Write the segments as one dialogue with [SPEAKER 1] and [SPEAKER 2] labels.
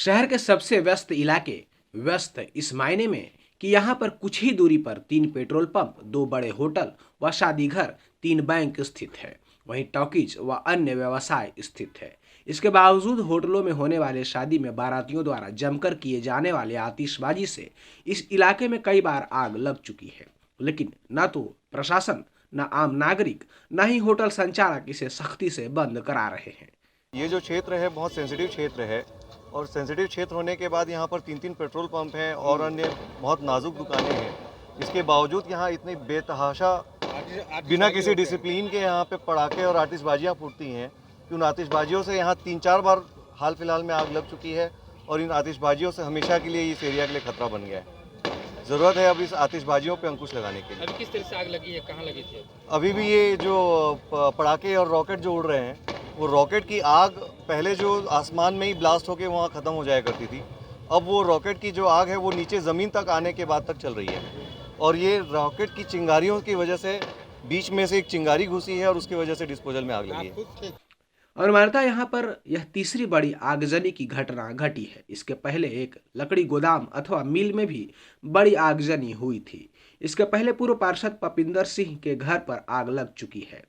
[SPEAKER 1] शहर के सबसे व्यस्त इलाके व्यस्त इस मायने में कि यहाँ पर कुछ ही दूरी पर 3 पेट्रोल पंप, 2 बड़े होटल व शादी घर, 3 बैंक स्थित है। वहीं टॉकीज व अन्य व्यवसाय स्थित है। इसके बावजूद होटलों में होने वाले शादी में बारातियों द्वारा जमकर किए जाने वाले आतिशबाजी से इस इलाके में कई बार आग लग चुकी है, लेकिन न तो प्रशासन, न आम नागरिक, न ही होटल संचालक इसे सख्ती से बंद करा रहे हैं।
[SPEAKER 2] ये जो क्षेत्र है बहुत सेंसिटिव क्षेत्र है और सेंसिटिव क्षेत्र होने के बाद यहाँ पर 3-3 पेट्रोल पंप हैं और अन्य बहुत नाजुक दुकानें हैं। इसके बावजूद यहाँ इतनी बेतहाशा बिना किसी डिसिप्लिन के यहाँ पे पटाखे और आतिशबाजियाँ फूटती हैं कि उन आतिशबाजियों से यहाँ 3-4 बार हाल फिलहाल में आग लग चुकी है और इन आतिशबाजियों से हमेशा के लिए इस एरिया के लिए खतरा बन गया है। ज़रूरत है अब इस आतिशबाजियों पे अंकुश लगाने के लिए।
[SPEAKER 3] अभी किस तरह से आग लगी है, कहाँ लगी थी?
[SPEAKER 2] अभी भी ये जो पटाखे और रॉकेट जो उड़ रहे हैं, वो रॉकेट की आग पहले जो आसमान में ही ब्लास्ट होकर वहाँ ख़त्म हो जाया करती थी, अब वो रॉकेट की जो आग है वो नीचे ज़मीन तक आने के बाद तक चल रही है और ये रॉकेट की चिंगारियों की वजह से बीच में से एक चिंगारी घुसी है और उसकी वजह से डिस्पोजल में आग लगी है।
[SPEAKER 1] और मान्यता यहाँ पर यह तीसरी बड़ी आगजनी की घटना घटी है। इसके पहले एक लकड़ी गोदाम अथवा मिल में भी बड़ी आगजनी हुई थी। इसके पहले पूर्व पार्षद पपिंदर सिंह के घर पर आग लग चुकी है।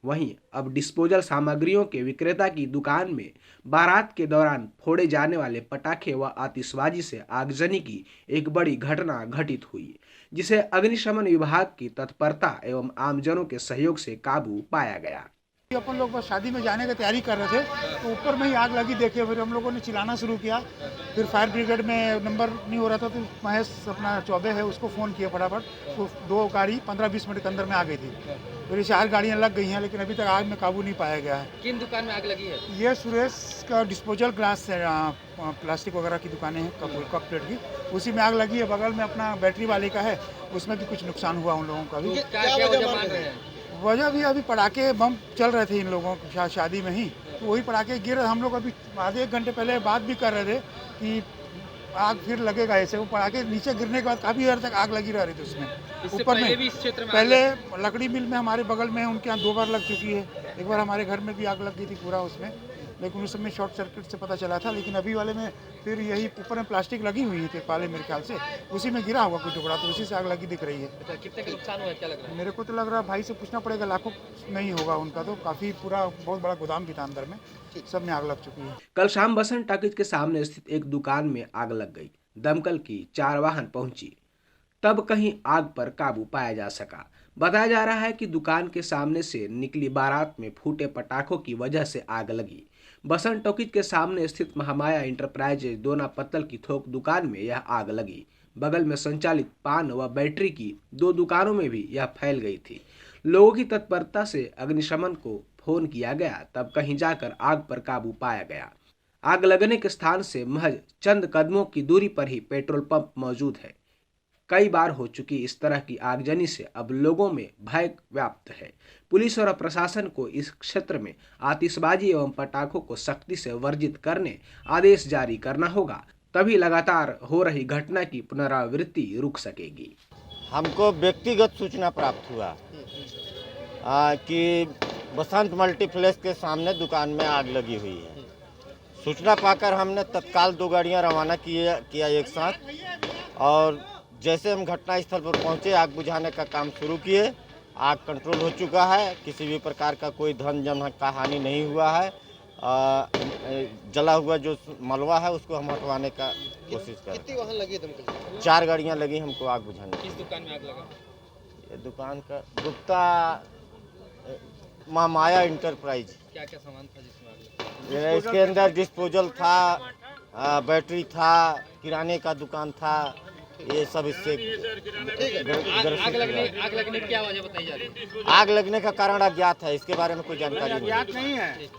[SPEAKER 1] वहीं अब डिस्पोजल सामग्रियों के विक्रेता की दुकान में बारात के दौरान फोड़े जाने वाले पटाखे व आतिशबाजी से आगजनी की एक बड़ी घटना घटित हुई, जिसे अग्निशमन विभाग की तत्परता एवं आमजनों के सहयोग से काबू पाया गया।
[SPEAKER 4] अपन लोग बस शादी में जाने की तैयारी कर रहे थे तो ऊपर में ही आग लगी देखे, फिर हम लोगों ने चिल्लाना शुरू किया। फिर फायर ब्रिगेड में नंबर नहीं हो रहा था तो महेश अपना चौबे है उसको फ़ोन किया फटाफट, तो 2 गाड़ी 15-20 मिनट के अंदर में आ गई थी। फिर 4 गाड़ियाँ लग गई हैं लेकिन अभी तक आग में काबू नहीं पाया गया है।
[SPEAKER 3] किन दुकान में आग लगी है?
[SPEAKER 4] ये सुरेश का डिस्पोजल ग्लास है, प्लास्टिक वगैरह की दुकानें हैं, कप प्लेट की, उसी में आग लगी है। बगल में अपना बैटरी वाले का है, उसमें भी कुछ नुकसान हुआ उन लोगों का भी।
[SPEAKER 3] क्या वजह मान रहे हैं?
[SPEAKER 4] वजह भी अभी पटाखे बम चल रहे थे इन लोगों की शादी में ही, तो वही पटाखे गिर। हम लोग अभी आधे 1 घंटे पहले बात भी कर रहे थे कि आग फिर लगेगा ऐसे। वो पटाखे नीचे गिरने के बाद काफ़ी देर तक आग लगी रह रही थी उसमें। ऊपर में
[SPEAKER 3] भी इस क्षेत्र में
[SPEAKER 4] पहले लकड़ी मिल में हमारे बगल में उनके यहाँ 2 बार लग चुकी है। एक बार हमारे घर में भी आग लग गई थी पूरा उसमें, लेकिन उस समय शॉर्ट सर्किट से पता चला था। लेकिन अभी वाले में फिर यही ऊपर में प्लास्टिक लगी हुई थी पाले, मेरे ख्याल से उसी में गिरा होगा कोई टुकड़ा, तो उसी से आग लगी दिख रही है।
[SPEAKER 3] अच्छा, कितने का नुकसान हुआ, क्या लग रहा है?
[SPEAKER 4] मेरे को तो लग रहा है भाई से पूछना पड़ेगा, लाखों नहीं होगा उनका, तो काफ़ी पूरा बहुत बड़ा गोदाम भी था अंदर में, सब में आग लग चुकी है।
[SPEAKER 1] कल शाम बसंत टॉकीज के सामने स्थित एक दुकान में आग लग गई। दमकल की 4 वाहन पहुंची, तब कहीं आग पर काबू पाया जा सका। बताया जा रहा है कि दुकान के सामने से निकली बारात में फूटे पटाखों की वजह से आग लगी। बसंत टॉकीज के सामने स्थित महामाया इंटरप्राइजेज दोना पत्तल की थोक दुकान में यह आग लगी। बगल में संचालित पान व बैटरी की 2 दुकानों में भी यह फैल गई थी। लोगों की तत्परता से अग्निशमन को फोन किया गया, तब कहीं जाकर आग पर काबू पाया गया। आग लगने के स्थान से महज चंद कदमों की दूरी पर ही पेट्रोल पंप मौजूद है। कई बार हो चुकी इस तरह की आगजनी से अब लोगों में भय व्याप्त है। पुलिस और प्रशासन को इस क्षेत्र में आतिशबाजी एवं पटाखों को सख्ती से वर्जित करने आदेश जारी करना होगा, तभी लगातार हो रही घटना की पुनरावृत्ति रुक सकेगी।
[SPEAKER 5] हमको व्यक्तिगत सूचना प्राप्त हुआ कि बसंत मल्टीप्लेक्स के सामने दुकान में आग लगी हुई है। सूचना पाकर हमने तत्काल 2 गाड़ियां रवाना किया एक साथ, और जैसे हम घटनास्थल पर पहुंचे आग बुझाने का काम शुरू किए। आग कंट्रोल हो चुका है, किसी भी प्रकार का कोई धन जन का हानि नहीं हुआ है। जला हुआ जो मलबा है उसको हम हटवाने का कोशिश कर रहे हैं।
[SPEAKER 3] कितनी वाहन लगी दमकल?
[SPEAKER 5] 4 गाड़ियां लगी हमको आग बुझाने।
[SPEAKER 3] किस दुकान में आग लगा?
[SPEAKER 5] ये दुकान का गुप्ता महामाया इंटरप्राइज।
[SPEAKER 3] क्या क्या सामान था जिसमें आग लगी?
[SPEAKER 5] इसके अंदर डिस्पोजल था, बैटरी था, किराने का दुकान था, ये सब इससे
[SPEAKER 3] आग लगने की क्या वजह बताई जा रही है?
[SPEAKER 5] आग लगने का कारण अज्ञात है, इसके बारे में कोई जानकारी नहीं है।